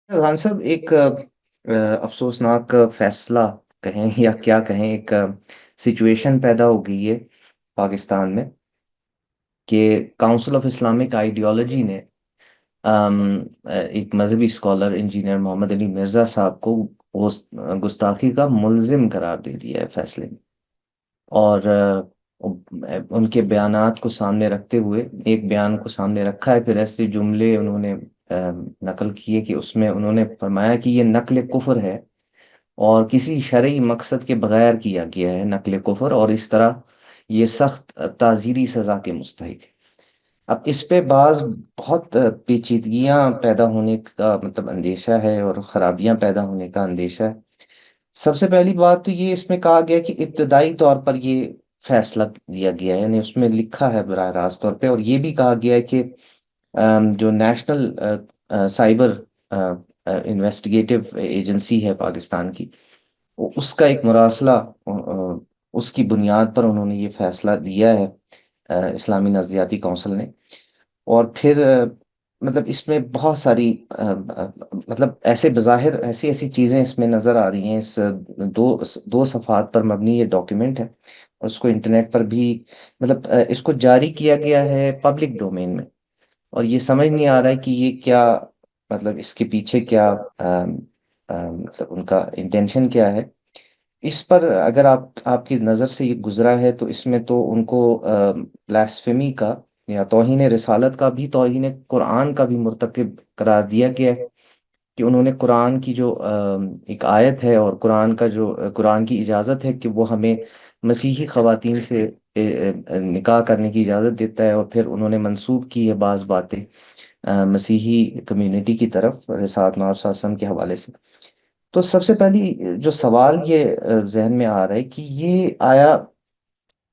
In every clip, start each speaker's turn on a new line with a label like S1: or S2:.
S1: खान साहब एक अफसोसनाक फैसला कहें या क्या कहें, एक सिचुएशन पैदा हो गई है पाकिस्तान में कि काउंसिल ऑफ इस्लामिक आइडियोलॉजी ने एक मजहबी स्कॉलर इंजीनियर मोहम्मद अली मिर्जा साहब को गुस्ताखी का मुल्जिम करार दे दिया है फैसले में। और उनके बयानात को सामने रखते हुए एक बयान को सामने रखा है, फिर ऐसे जुमले उन्होंने नकल किए कि उसमें उन्होंने फरमाया कि ये नक्ल कुफर है और किसी शरई मकसद के बगैर किया गया है नक्ल कुफर, और इस तरह ये सख्त ताजीरी सजा के मुस्तहिक है। अब इस पे बहुत पेचीदगियां पैदा होने का मतलब अंदेशा है और खराबियां पैदा होने का अंदेशा है। सबसे पहली बात तो ये इसमें कहा गया कि इब्तदाई तौर पर ये फैसला दिया गया है, यानी उसमें लिखा है बराह रास्त तौर पे, और ये भी कहा गया है कि जो नेशनल साइबर इन्वेस्टिगेटिव एजेंसी है पाकिस्तान की, उसका एक मुरासला, उसकी बुनियाद पर उन्होंने ये फैसला दिया है इस्लामी नज़रियाती कौंसिल ने। और फिर मतलब इसमें बहुत सारी मतलब ऐसे बज़ाहिर ऐसी ऐसी चीज़ें इसमें नज़र आ रही हैं। इस दो सफ़ात पर मबनी ये डॉक्यूमेंट है, और उसको इंटरनेट पर भी मतलब इसको जारी किया गया है पब्लिक डोमेन में। और ये समझ नहीं आ रहा है कि ये क्या मतलब इसके पीछे क्या मतलब उनका इंटेंशन क्या है। इस पर अगर आपकी नज़र से ये गुजरा है तो इसमें तो उनको ब्लास्फेमी का या तौहीन रिसालत का भी, तौहीन कुरान का भी मुर्तकिब करार दिया गया है। कि उन्होंने कुरान की जो एक आयत है और कुरान का जो कुरान की इजाज़त है कि वो हमें मसीही ख़वातीन से निकाह करने की इजाज़त देता है, और फिर उन्होंने मंसूब की है बाज़ बातें मसीही कम्युनिटी की तरफ रिसालत मौला के हवाले से। तो सबसे पहली जो सवाल ये जहन में आ रहा है कि ये आया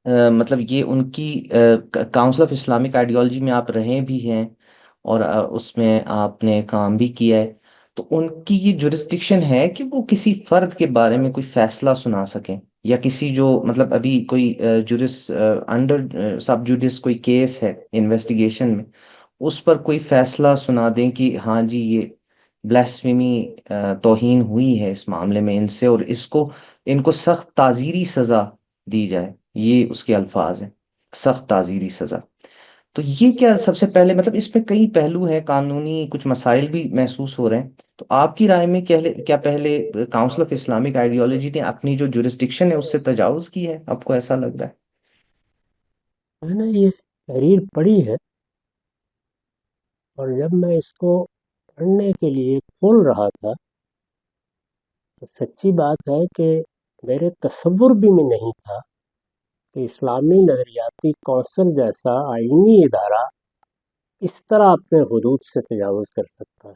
S1: मतलब ये उनकी काउंसिल ऑफ इस्लामिक आइडियोलॉजी में आप रहे भी हैं और उसमें आपने काम भी किया है, तो उनकी ये जुरिस्डिक्शन है कि वो किसी फर्द के बारे में कोई फैसला सुना सकें, या किसी जो मतलब अभी कोई जुरिस अंडर सब जुडिस कोई केस है इन्वेस्टिगेशन में, उस पर कोई फैसला सुना दें कि हाँ जी ये ब्लास्फेमी तौहीन हुई है इस मामले में इनसे, और इसको इनको सख्त ताजीरी सजा दी जाए। ये उसके अल्फाज हैं, सख्त ताजीरी सजा। तो ये क्या सबसे पहले मतलब इसमें कई पहलू हैं, कानूनी कुछ मसाइल भी महसूस हो रहे हैं। तो आपकी राय में क्या पहले काउंसिल ऑफ इस्लामिक आइडियोलॉजी ने अपनी जो जुरिस्डिक्शन है उससे तजावुज की है, आपको ऐसा लग रहा है?
S2: मैंने ये तहरीर पढ़ी है, और जब मैं इसको पढ़ने के लिए खोल रहा था तो सच्ची बात है कि मेरे तसव्वुर भी में नहीं था कि इस्लामी नज़रियाती कौंसिल जैसा आईनी इदारा इस तरह अपने हुदूद से तजावुज़ कर सकता है।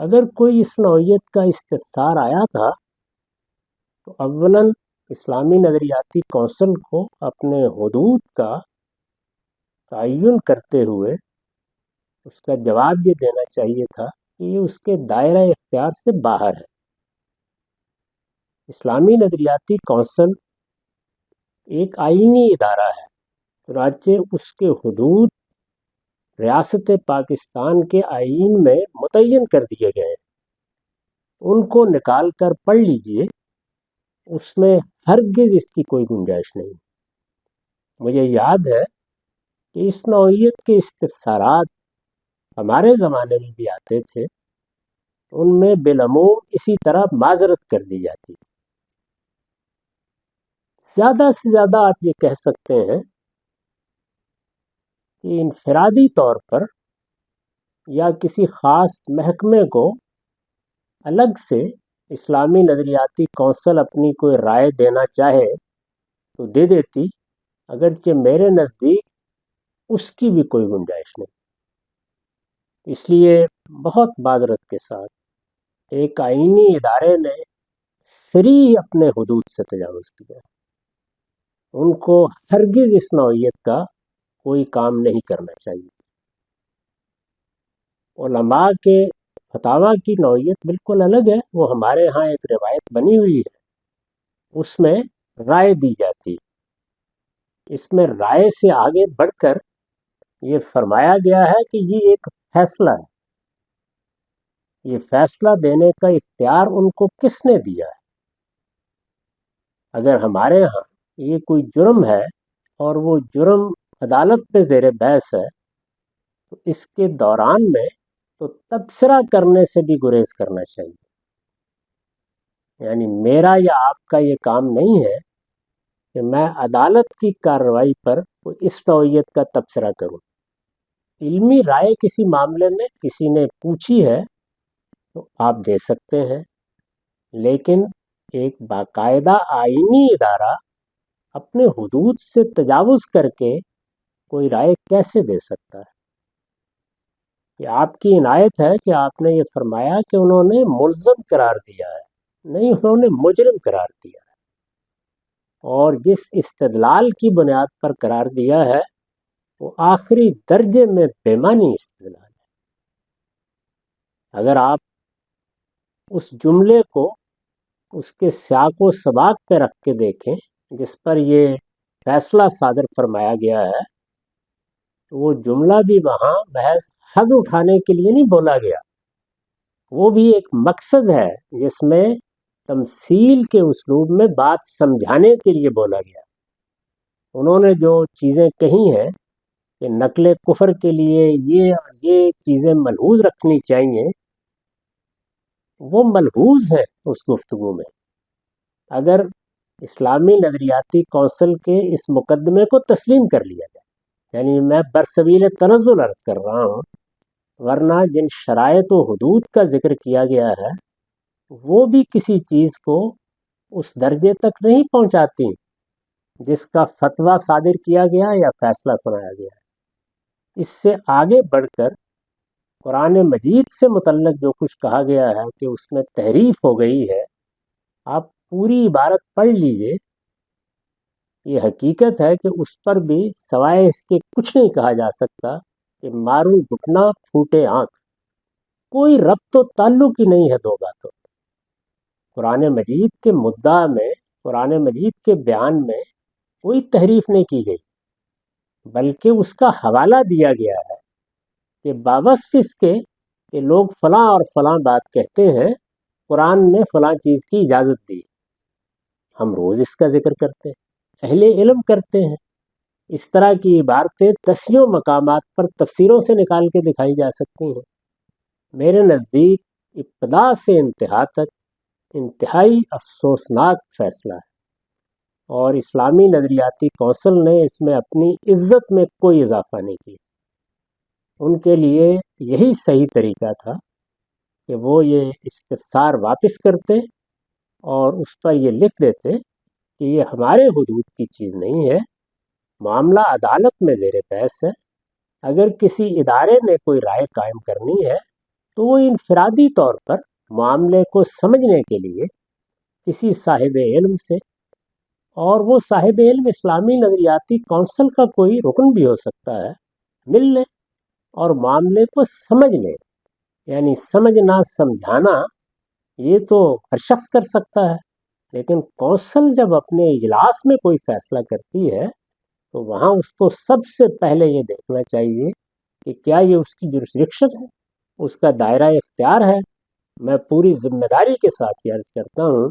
S2: अगर कोई इस नौइयत का इस्तिफ़सार आया था तो अव्वलन इस्लामी नज़रियाती कौंसिल को अपने हुदूद का तयन करते हुए उसका जवाब ये देना चाहिए था कि ये उसके दायरा इख्तियार से बाहर है। इस्लामी नज़रियाती कौंसिल एक आईनी इदारा है, चुनाचे उसके हुदूद रियासत पाकिस्तान के आईन में मुतय्यन कर दिए गए हैं। उनको निकाल कर पढ़ लीजिए, उसमें हरगिज़ इसकी कोई गुंजाइश नहीं। मुझे याद है कि इस नौइयत के इस्तिफ़सारात हमारे ज़माने में भी आते थे, उनमें बिलमूम इसी तरह माज़रत कर दी जाती थी। ज़्यादा से ज़्यादा आप ये कह सकते हैं कि इनफरादी तौर पर या किसी ख़ास महकमे को अलग से इस्लामी नज़रियाती कौंसिल अपनी कोई राय देना चाहे तो दे देती, अगरचे मेरे नज़दीक उसकी भी कोई गुंजाइश नहीं। इसलिए बहुत माज़रत के साथ एक आईनी इदारे ने सरी अपने हुदूद से तजावुज़ किया। उनको हरगिज़ इस नौइयत का कोई काम नहीं करना चाहिए। उलमा के फतावा की नौइयत बिल्कुल अलग है, वो हमारे यहाँ एक रिवायत बनी हुई है, उसमें राय दी जाती है। इसमें राय से आगे बढ़कर ये फरमाया गया है कि ये एक फैसला है। یہ فیصلہ دینے کا اختیار ان کو کس نے دیا ہے؟ اگر ہمارے ہاں یہ کوئی جرم ہے اور وہ جرم عدالت پہ زیر بحث ہے تو اس کے دوران میں تو تبصرہ کرنے سے بھی گریز کرنا چاہیے. یعنی میرا یا آپ کا یہ کام نہیں ہے کہ میں عدالت کی کارروائی پر اس نوعیت کا تبصرہ کروں. علمی رائے کسی معاملے میں کسی نے پوچھی ہے تو آپ دے سکتے ہیں، لیکن ایک باقاعدہ آئینی ادارہ اپنے حدود سے تجاوز کر کے کوئی رائے کیسے دے سکتا ہے؟ یہ آپ کی عنایت ہے کہ آپ نے یہ فرمایا کہ انہوں نے ملزم قرار دیا ہے، نہیں، انہوں نے مجرم قرار دیا ہے، اور جس استدلال کی بنیاد پر قرار دیا ہے وہ آخری درجے میں بےمانی استدلال ہے. اگر آپ اس جملے کو اس کے سیاق و سباق پہ رکھ کے دیکھیں جس پر یہ فیصلہ صادر فرمایا گیا ہے تو وہ جملہ بھی وہاں محض حظ اٹھانے کے لیے نہیں بولا گیا، وہ بھی ایک مقصد ہے جس میں تمثیل کے اسلوب میں بات سمجھانے کے لیے بولا گیا. انہوں نے جو چیزیں کہی ہیں کہ نقل کفر کے لیے یہ چیزیں ملحوظ رکھنی چاہیے، وہ ملحوظ ہے اس گفتگو میں. اگر اسلامی نظریاتی کونسل کے اس مقدمے کو تسلیم کر لیا جائے، یعنی میں برسبیل تنزل عرض کر رہا ہوں، ورنہ جن شرائط و حدود کا ذکر کیا گیا ہے وہ بھی کسی چیز کو اس درجے تک نہیں پہنچاتی جس کا فتویٰ صادر کیا گیا یا فیصلہ سنایا گیا ہے. اس سے آگے بڑھ کر قرآن مجید سے متعلق جو کچھ کہا گیا ہے کہ اس میں تحریف ہو گئی ہے، آپ پوری عبارت پڑھ لیجئے. یہ حقیقت ہے کہ اس پر بھی سوائے اس کے کچھ نہیں کہا جا سکتا کہ مارو گھٹنا پھوٹے آنکھ. کوئی ربط و تعلق ہی نہیں ہے دو باتوں. قرآن مجید کے مدعا میں، قرآن مجید کے بیان میں کوئی تحریف نہیں کی گئی، بلکہ اس کا حوالہ دیا گیا ہے کہ باوصف اس کے کہ لوگ فلاں اور فلاں بات کہتے ہیں، قرآن نے فلاں چیز کی اجازت دی. ہم روز اس کا ذکر کرتے ہیں، اہل علم کرتے ہیں. اس طرح کی عبارتیں دسیوں مقامات پر تفسیروں سے نکال کے دکھائی جا سکتی ہیں. میرے نزدیک ابتدا سے انتہا تک انتہائی افسوسناک فیصلہ ہے، اور اسلامی نظریاتی کونسل نے اس میں اپنی عزت میں کوئی اضافہ نہیں کیا. ان کے لیے یہی صحیح طریقہ تھا کہ وہ یہ استفسار واپس کرتے اور اس پر یہ لکھ دیتے کہ یہ ہمارے حدود کی چیز نہیں ہے، معاملہ عدالت میں زیر بحث ہے. اگر کسی ادارے نے کوئی رائے قائم کرنی ہے تو وہ انفرادی طور پر معاملے کو سمجھنے کے لیے کسی صاحب علم سے، اور وہ صاحب علم اسلامی نظریاتی کونسل کا کوئی رکن بھی ہو سکتا ہے، مل لیں اور معاملے کو سمجھ لیں. یعنی سمجھنا سمجھانا یہ تو ہر شخص کر سکتا ہے، لیکن کونسل جب اپنے اجلاس میں کوئی فیصلہ کرتی ہے تو وہاں اس کو سب سے پہلے یہ دیکھنا چاہیے کہ کیا یہ اس کی جورسڈکشن ہے، اس کا دائرہ اختیار ہے. میں پوری ذمہ داری کے ساتھ یہ عرض کرتا ہوں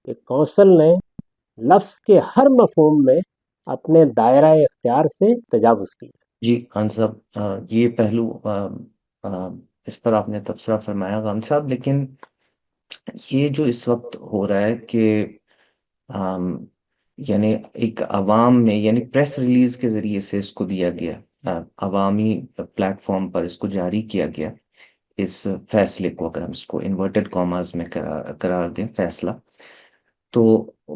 S2: کہ کونسل نے لفظ کے ہر مفہوم میں اپنے دائرہ اختیار سے تجاوز کیا.
S1: جی خان صاحب، یہ پہلو اس پر آپ نے تبصرہ فرمایا خان صاحب، لیکن یہ جو اس وقت ہو رہا ہے کہ آم، یعنی ایک عوام میں، یعنی پریس ریلیز کے ذریعے سے اس کو دیا گیا، عوامی پلیٹ فارم پر اس کو جاری کیا گیا، اس فیصلے کو اگر ہم اس کو انورٹڈ کاماز میں قرار دیں فیصلہ، تو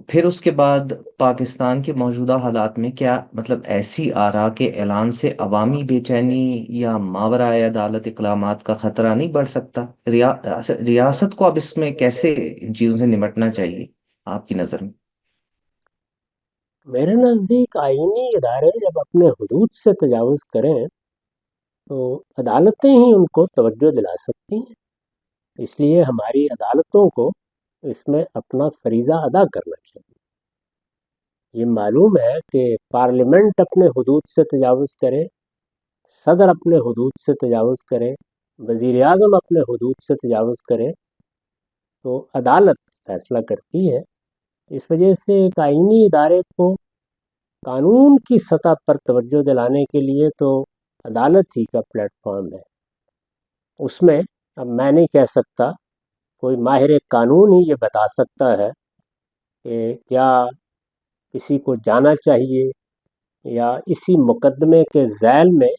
S1: پھر اس کے بعد پاکستان کے موجودہ حالات میں کیا مطلب ایسی آرا کے اعلان سے عوامی بے چینی یا ماورائے عدالت اقدامات کا خطرہ نہیں بڑھ سکتا؟ ریاست کو اب اس میں کیسے ان چیزوں سے نمٹنا چاہیے آپ کی نظر میں؟
S2: میرے نزدیک آئینی ادارے جب اپنے حدود سے تجاوز کریں تو عدالتیں ہی ان کو توجہ دلا سکتی ہیں. اس لیے ہماری عدالتوں کو اس میں اپنا فریضہ ادا کرنا چاہیے. یہ معلوم ہے کہ پارلیمنٹ اپنے حدود سے تجاوز کرے، صدر اپنے حدود سے تجاوز کرے، वज़ीर आज़म अपने हुदूद से तजावुज़ करे तो अदालत फैसला करती है। इस वजह से एक आईनी इदारे को कानून की सतह पर तवज्जो दिलाने के लिए तो अदालत ही का प्लेटफॉर्म है। उसमें अब मैं नहीं कह सकता, कोई माहिर कानून ही ये बता सकता है कि क्या किसी को जाना चाहिए या इसी मुकदमे के ज़ैल में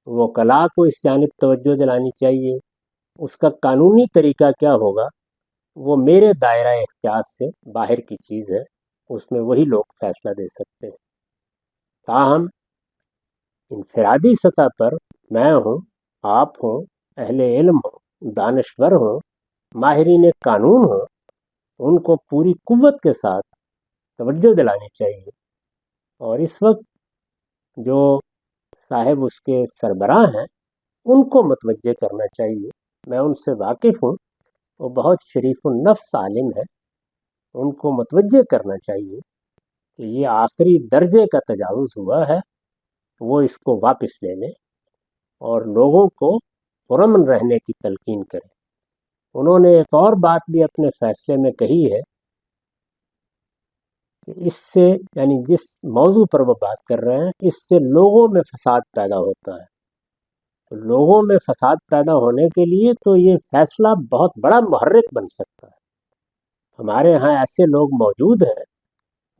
S2: वकला को इस जानिब तवज्जो दिलानी चाहिए। उसका कानूनी तरीका क्या होगा, वो मेरे दायरा इख्तियार से बाहर की चीज़ है, उसमें वही लोग फैसला दे सकते हैं। ताहम इनफरादी सतह पर मैं हूँ, आप हों, अहले इल्म हो, दानश्वर हो, माहिरीन कानून हो, उनको पूरी कुव्वत के साथ तवज्जो दिलानी चाहिए। और इस वक्त जो साहिब उसके सरबराह हैं उनको मतवज्जे करना चाहिए। मैं उनसे वाकिफ़ हूँ, वो बहुत शरीफुन नफ्स आलिम है। उनको मतवज्जे करना चाहिए कि ये आखिरी दर्जे का तजावुज़ हुआ है, वो इसको वापस ले लें और लोगों को पुरअमन रहने की तलकीन करें। उन्होंने एक और बात भी अपने फैसले में कही है कि इससे, यानी जिस मौजू पर वो बात कर रहे हैं, इससे लोगों में फसाद पैदा होता है। तो लोगों में फसाद पैदा होने के लिए तो ये फैसला बहुत बड़ा मुहर्रिक बन सकता है। हमारे यहाँ ऐसे लोग मौजूद हैं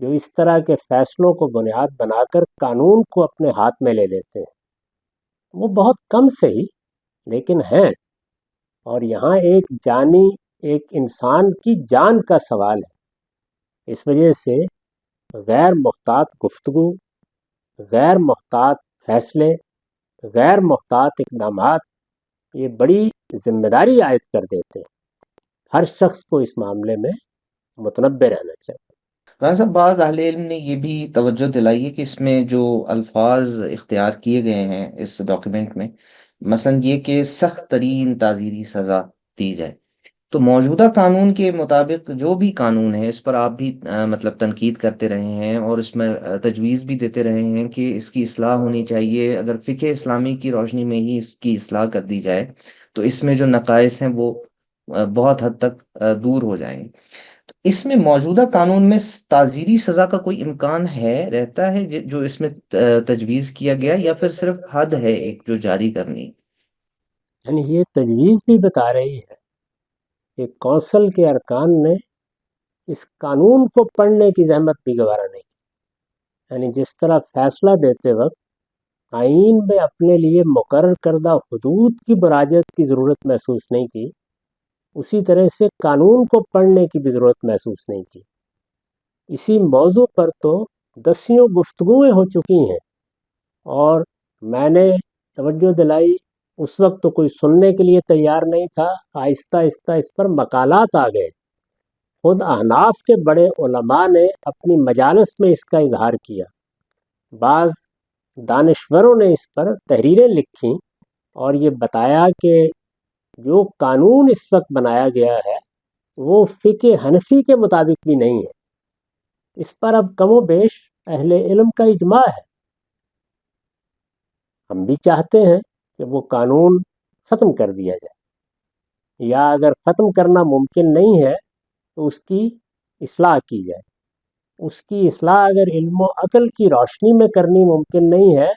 S2: जो इस तरह के फैसलों को बुनियाद बनाकर कानून को अपने हाथ में ले लेते हैं। वो बहुत कम सही, लेकिन हैं। और यहाँ एक इंसान की जान का सवाल है। इस वजह से गैर मुख्तात गुफ्तगू, गैर मुख्तात फैसले, गैर मुख्तात इक़दामात, ये बड़ी जिम्मेदारी आयद कर देते हैं। हर शख्स को इस मामले में मुतनब्बे रहना चाहिए।
S1: राना साहब, बाज़ अहले इल्म ने ये भी तवज्जो दिलाई है कि इसमें जो अल्फाज इख्तियार किए गए हैं इस डॉक्यूमेंट में, मसलन ये कि सख्त तरीन ताज़ीरी सज़ा दी जाए। तो मौजूदा कानून के मुताबिक जो भी कानून है, इस पर आप भी मतलब तनकीद करते रहे हैं और इसमें तजवीज़ भी देते रहे हैं कि इसकी इस्लाह होनी चाहिए। अगर फ़िक़्ह इस्लामी की रोशनी में ही इसकी इस्लाह कर दी जाए तो इसमें जो नकाइस हैं वो बहुत हद तक दूर हो जाएंगे। तो इसमें मौजूदा कानून में ताज़ीरी सज़ा का कोई इम्कान है, रहता है जो इसमें तजवीज़ किया गया, या फिर सिर्फ हद है एक जो जारी करनी?
S2: यानी ये तजवीज़ भी बता रही है कि कौंसल के अरकान ने इस कानून को पढ़ने की जहमत भी गवारा नहीं। यानी जिस तरह फैसला देते वक्त आइन में अपने लिए मुकर्रर करदा हुदूद की बराजत की ज़रूरत महसूस नहीं की, उसी तरह से कानून को पढ़ने की भी ज़रूरत महसूस नहीं की। इसी मौजू पर तो दसियों गुफ्तगुएँ हो चुकी हैं और मैंने तवज्जो दिलाई। उस वक्त तो कोई सुनने के लिए तैयार नहीं था। आहिस्ता आहिस्ता इस पर मकालात आ गए। खुद अहनाफ के बड़े उलमा ने अपनी मजालिस में इसका इजहार किया। बाज़ दानिश्वरों ने इस पर तहरीरें लिखीं और ये बताया कि जो कानून इस वक्त बनाया गया है वो फ़िक़्ह हनफी के मुताबिक भी नहीं है। इस पर अब कमो बेश अहले इल्म का इजमा है। हम भी चाहते हैं कि वो कानून ख़त्म कर दिया जाए, या अगर ख़त्म करना मुमकिन नहीं है तो उसकी इस्लाह की जाए। उसकी इस्लाह अगर इल्म व अक़ल की रोशनी में करनी मुमकिन नहीं है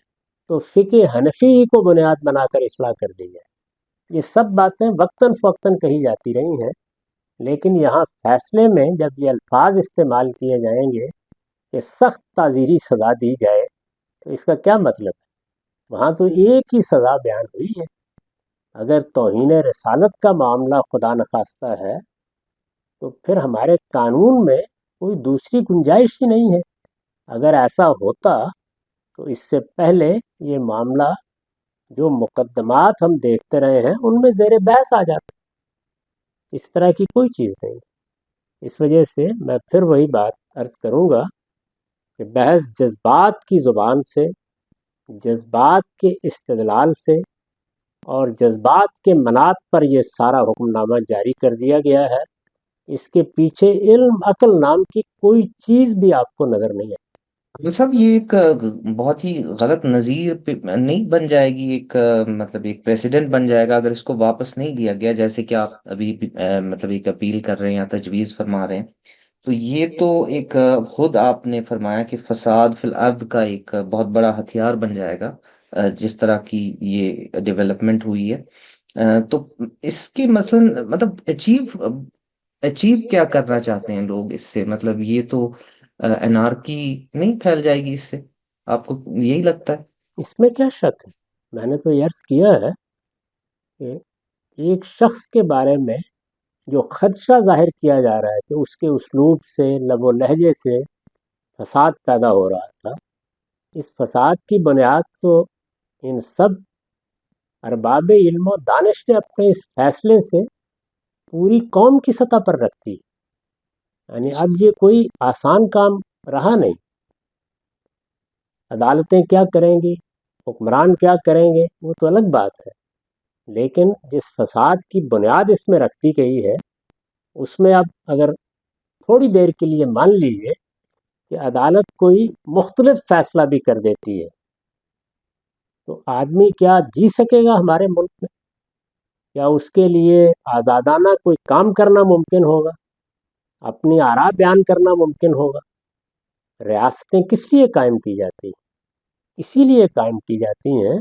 S2: तो फ़िक़्ह हनफी ही को बुनियाद बनाकर इस्लाह कर दी जाए। ये सब बातें वक्तन फ़वक्तन कही जाती रही हैं, लेकिन यहाँ फैसले में जब ये अल्फाज इस्तेमाल किए जाएंगे कि सख्त ताज़ीरी सज़ा दी जाए, तो इसका क्या मतलब है? वहाँ तो एक ही सज़ा बयान हुई है। अगर तौहीन रसालत का मामला खुदा न खास्ता है तो फिर हमारे कानून में कोई दूसरी गुंजाइश ही नहीं है। अगर ऐसा होता तो इससे पहले ये मामला, जो मुकदमात हम देखते रहे हैं, उनमें ज़ेर बहस आ जाता। इस तरह की कोई चीज़ नहीं। इस वजह से मैं फिर वही बात अर्ज़ करूँगा कि बहस जज्बात की ज़ुबान से, जज्बात के इस्तेदलाल से और जज्बात के मनात पर यह सारा हुक्मनामा जारी कर दिया गया है। इसके पीछे इल्म अक़ल नाम की कोई चीज़ भी आपको नज़र नहीं आती।
S1: صاحب یہ ایک بہت ہی غلط نظیر نہیں بن جائے گی، ایک مطلب ایک پریسیڈنٹ بن جائے گا اگر اس کو واپس نہیں لیا گیا، جیسے کہ آپ ابھی مطلب ایک اپیل کر رہے ہیں یا تجویز فرما رہے ہیں؟ تو یہ تو ایک خود آپ نے فرمایا کہ فساد فی الارض کا ایک بہت بڑا ہتھیار بن جائے گا، جس طرح کی یہ ڈیولپمنٹ ہوئی ہے۔ تو اس کے مثلا مطلب اچیو کیا کرنا چاہتے ہیں لوگ اس سے؟ مطلب یہ تو انارکی نہیں پھیل جائے گی اس سے؟ آپ کو یہی لگتا ہے؟
S2: اس میں کیا شک ہے؟ میں نے تو یہ عرض کیا ہے کہ ایک شخص کے بارے میں جو خدشہ ظاہر کیا جا رہا ہے کہ اس کے اسلوب سے، لب و لہجے سے فساد پیدا ہو رہا تھا، اس فساد کی بنیاد تو ان سب ارباب علم و دانش نے اپنے اس فیصلے سے پوری قوم کی سطح پر رکھ دی۔ یعنی اب یہ کوئی آسان کام رہا نہیں۔ عدالتیں کیا کریں گی، حکمران کیا کریں گے، وہ تو الگ بات ہے، لیکن جس فساد کی بنیاد اس میں رکھ دی گئی ہے، اس میں اب اگر تھوڑی دیر کے لیے مان لیجیے کہ عدالت کوئی مختلف فیصلہ بھی کر دیتی ہے، تو آدمی کیا جی سکے گا ہمارے ملک میں؟ کیا اس کے لیے آزادانہ کوئی کام کرنا ممکن ہوگا؟ اپنی آراء بیان کرنا ممکن ہوگا؟ ریاستیں کس لیے قائم کی جاتی ہیں؟ اسی لیے قائم کی جاتی ہیں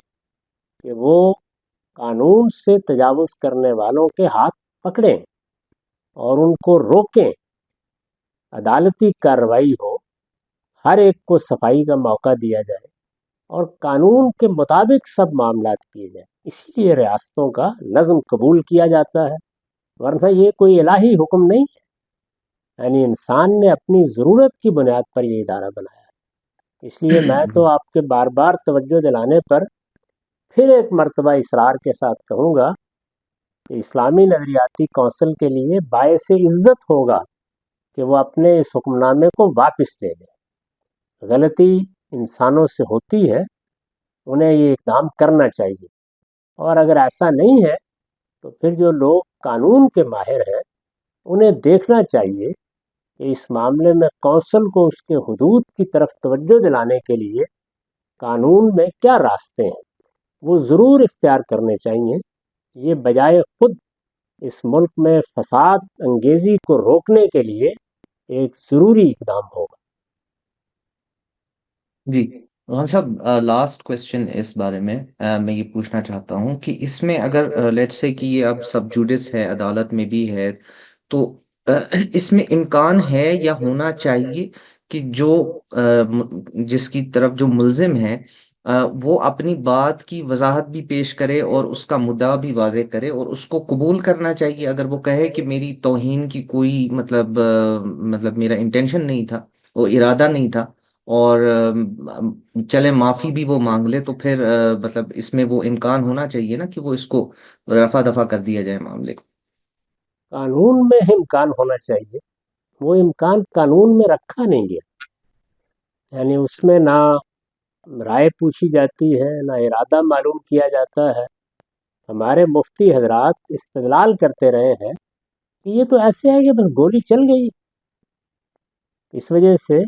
S2: کہ وہ قانون سے تجاوز کرنے والوں کے ہاتھ پکڑیں اور ان کو روکیں، عدالتی کارروائی ہو، ہر ایک کو صفائی کا موقع دیا جائے اور قانون کے مطابق سب معاملات کیے جائیں۔ اسی لیے ریاستوں کا نظم قبول کیا جاتا ہے، ورنہ یہ کوئی الہی حکم نہیں ہے، یعنی انسان نے اپنی ضرورت کی بنیاد پر یہ ادارہ بنایا ہے۔ اس لیے میں تو آپ کے بار بار توجہ دلانے پر پھر ایک مرتبہ اصرار کے ساتھ کہوں گا کہ اسلامی نظریاتی کونسل کے لیے باعث عزت ہوگا کہ وہ اپنے اس حکم نامے کو واپس لے لیں۔ غلطی انسانوں سے ہوتی ہے، انہیں یہ اقدام کرنا چاہیے، اور اگر ایسا نہیں ہے تو پھر جو لوگ قانون کے ماہر ہیں انہیں دیکھنا چاہیے کہ اس معاملے میں کونسل کو اس کے حدود کی طرف توجہ دلانے کے لیے قانون میں کیا راستے ہیں، وہ ضرور اختیار کرنے چاہیے۔ یہ بجائے خود اس ملک میں فساد انگیزی کو روکنے کے لیے ایک ضروری اقدام ہوگا۔
S1: جی روہن صاحب، لاسٹ کوشچن اس بارے میں میں یہ پوچھنا چاہتا ہوں کہ اس میں اگر لیٹ سے کہ یہ اب سب جوڈس ہے، عدالت میں بھی ہے، تو اس میں امکان ہے یا ہونا چاہیے کہ جو جس کی طرف جو ملزم ہے وہ اپنی بات کی وضاحت بھی پیش کرے اور اس کا مدعا بھی واضح کرے، اور اس کو قبول کرنا چاہیے اگر وہ کہے کہ میری توہین کی کوئی مطلب میرا انٹینشن نہیں تھا، وہ ارادہ نہیں تھا، اور چلے معافی بھی وہ مانگ لے، تو پھر مطلب اس میں وہ امکان ہونا چاہیے نا کہ وہ اس کو رفع دفع کر دیا جائے معاملے کو؟
S2: قانون میں امکان ہونا چاہیے، وہ امکان قانون میں رکھا نہیں گیا، یعنی اس میں نہ رائے پوچھی جاتی ہے، نہ ارادہ معلوم کیا جاتا ہے۔ ہمارے مفتی حضرات استدلال کرتے رہے ہیں کہ یہ تو ایسے ہے کہ بس گولی چل گئی، اس وجہ سے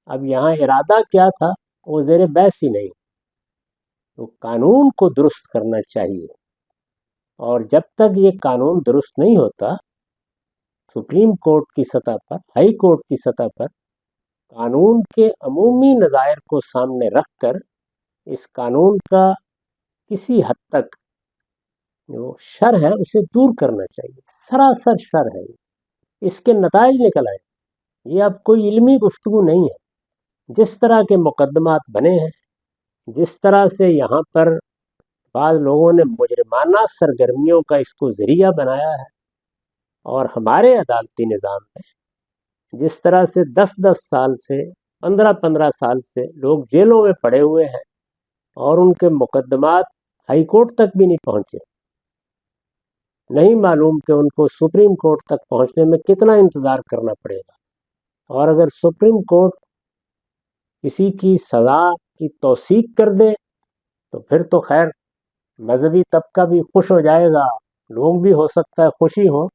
S2: اب یہاں ارادہ کیا تھا وہ زیر بحث ہی نہیں۔ تو قانون کو درست کرنا چاہیے، اور جب تک یہ قانون درست نہیں ہوتا، سپریم کورٹ کی سطح پر، ہائی کورٹ کی سطح پر قانون کے عمومی نظائر کو سامنے رکھ کر اس قانون کا کسی حد تک جو شر ہے اسے دور کرنا چاہیے۔ سراسر شر ہے، اس کے نتائج نکل آئے۔ یہ اب کوئی علمی گفتگو نہیں ہے۔ جس طرح کے مقدمات بنے ہیں، جس طرح سے یہاں پر بعض لوگوں نے مجرمانہ سرگرمیوں کا اس کو ذریعہ بنایا ہے، اور ہمارے عدالتی نظام میں جس طرح سے 10 10 سال سے، 15 15 سال سے لوگ جیلوں میں پڑے ہوئے ہیں اور ان کے مقدمات ہائی کورٹ تک بھی نہیں پہنچے، نہیں معلوم کہ ان کو سپریم کورٹ تک پہنچنے میں کتنا انتظار کرنا پڑے گا۔ اور اگر سپریم کورٹ کسی کی سزا کی توثیق کر دے تو پھر تو خیر مذہبی طبقہ بھی خوش ہو جائے گا، لوگ بھی ہو سکتا ہے خوشی ہو،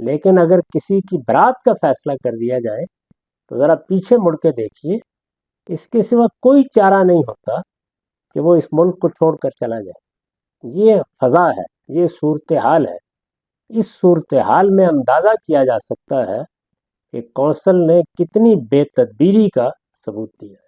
S2: لیکن اگر کسی کی برات کا فیصلہ کر دیا جائے تو ذرا پیچھے مڑ کے دیکھیے اس کے سوا کوئی چارہ نہیں ہوتا کہ وہ اس ملک کو چھوڑ کر چلا جائے۔ یہ فضا ہے، یہ صورتحال ہے۔ اس صورتحال میں اندازہ کیا جا سکتا ہے کہ کونسل نے کتنی بے تدبیری کا ثبوت دیا۔